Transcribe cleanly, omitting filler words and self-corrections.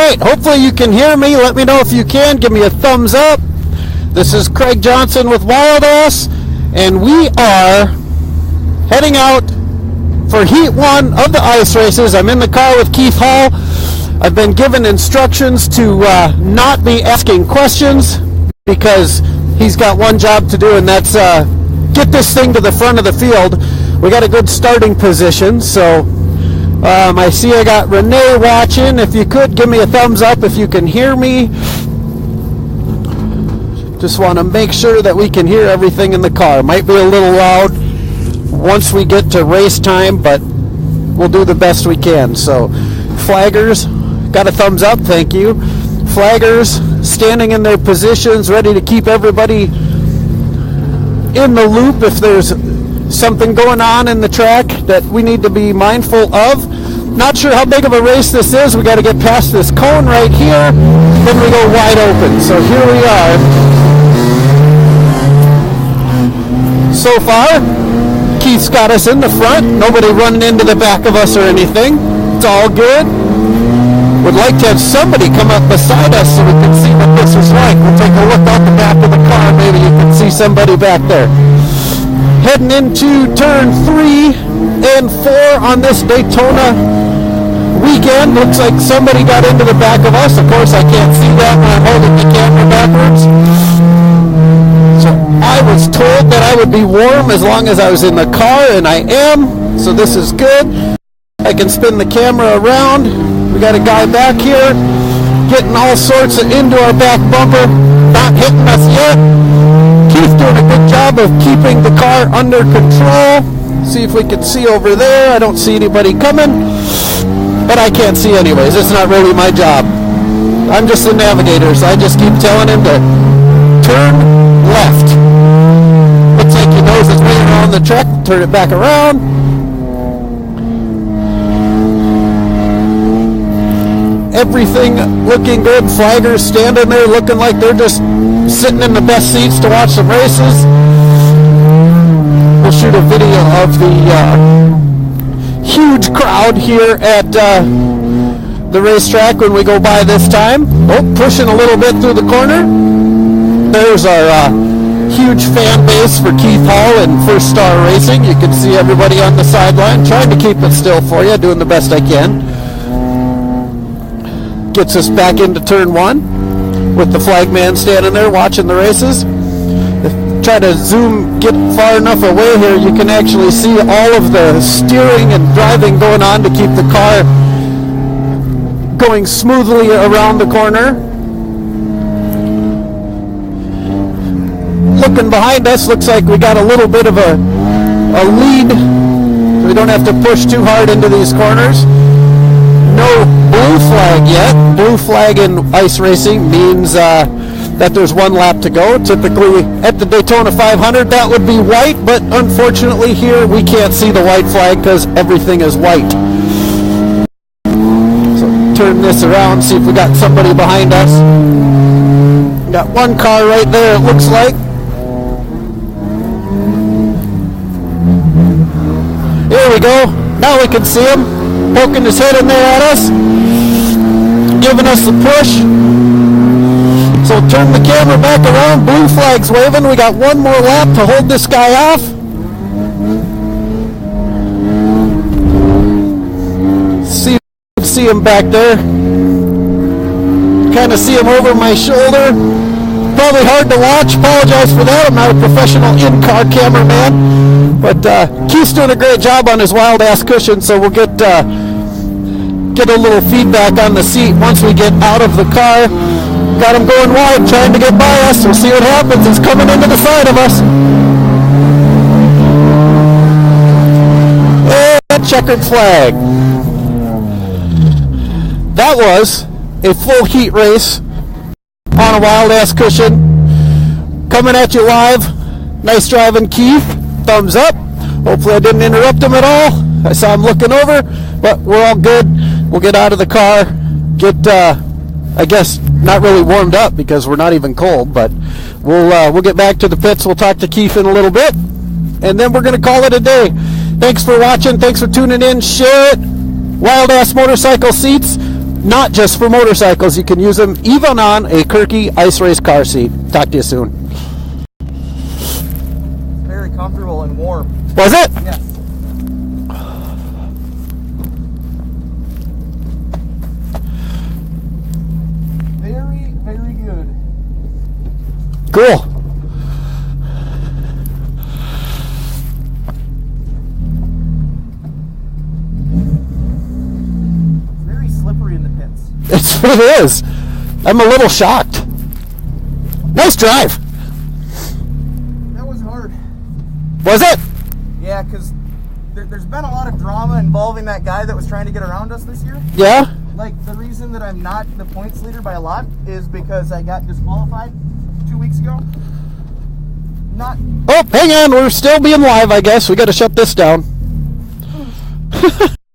right, hopefully you can hear me. Let me know if you can. Give me a thumbs up. This is Craig Johnson with Wild Ass, and we are heading out for Heat 1 of the ice races. I'm in the car with Keith Hall. I've been given instructions to not be asking questions because he's got one job to do, and that's get this thing to the front of the field. We got a good starting position, so I see I got Renee watching. If you could, give me a thumbs up if you can hear me. Just want to make sure that we can hear everything in the car. Might be a little loud once we get to race time, but we'll do the best we can. So, flaggers, got a thumbs up, thank you. Flaggers standing in their positions, ready to keep everybody in the loop if there's something going on in the track that we need to be mindful of. Not sure how big of a race this is. We got to get past this cone right here, then we go wide open. So here we are. So far, Keith's got us in the front. Nobody running into the back of us or anything. It's all good. Would like to have somebody come up beside us so we can see what this is like. We'll take a look out the back of the car. Maybe you can see somebody back there. Heading into turn 3 and 4 on this Daytona weekend. Looks like somebody got into the back of us. Of course, I can't see that when I'm holding the camera backwards. So I was told that I would be warm as long as I was in the car, and I am. So this is good. I can spin the camera around. We got a guy back here getting all sorts of into our back bumper. Not hitting us yet. Keith doing a good job of keeping the car under control. See if we can see over there. I don't see anybody coming, but I can't see anyways. It's not really my job. I'm just the navigator, so I just keep telling him to turn left. Looks like he knows his way around the track. Turn it back around. Everything looking good. Flaggers standing there looking like they're just sitting in the best seats to watch some races. We'll shoot a video of the huge crowd here at the racetrack when we go by this time. Oh, pushing a little bit through the corner. There's our huge fan base for Keith Hall and First Star Racing. You can see everybody on the sideline. Trying to keep it still for you, doing the best I can. Gets us back into turn 1 with the flag man standing there watching the races. Try to zoom, get far enough away here, you can actually see all of the steering and driving going on to keep the car going smoothly around the corner. Looking behind us, looks like we got a little bit of a lead, so we don't have to push too hard into these corners. No blue flag yet. Blue flag in ice racing means that there's one lap to go. Typically at the Daytona 500 that would be white, but unfortunately here we can't see the white flag because everything is white. So turn this around, see if we got somebody behind us. Got one car right there, it looks like. Here we go. Now we can see him poking his head in there at us, giving us the push. So turn the camera back around. Blue flag's waving. We got one more lap to hold this guy off. See him back there. Kind of see him over my shoulder. Probably hard to watch. Apologize for that. I'm not a professional in-car cameraman. But Keith's doing a great job on his Wild Ass cushion, so we'll get a little feedback on the seat once we get out of the car. Got him going wide, trying to get by us. We'll see what happens. He's coming into the side of us. And checkered flag. That was a full heat race on a Wild Ass cushion. Coming at you live. Nice driving, Keith. Thumbs up. Hopefully I didn't interrupt him at all. I saw him looking over, but we're all good. We'll get out of the car, get I guess not really warmed up because we're not even cold, but we'll get back to the pits. We'll talk to Keith in a little bit, and then we're going to call it a day. Thanks for watching. Thanks for tuning in. Share it. Wild Ass Motorcycle Seats. not just for motorcycles. You can use them even on a Kirky ice race car seat. Talk to you soon. Very comfortable and warm. Was it? Yes. Very, very good. Cool. Very slippery in the pits. It is. I'm a little shocked. Nice drive. That was hard. Was it? Yeah, because there's been a lot of drama involving that guy that was trying to get around us this year. Yeah? Like, the reason that I'm not the points leader by a lot is because I got disqualified 2 weeks ago. Not. Oh, hang on. We're still being live, I guess. We got to shut this down.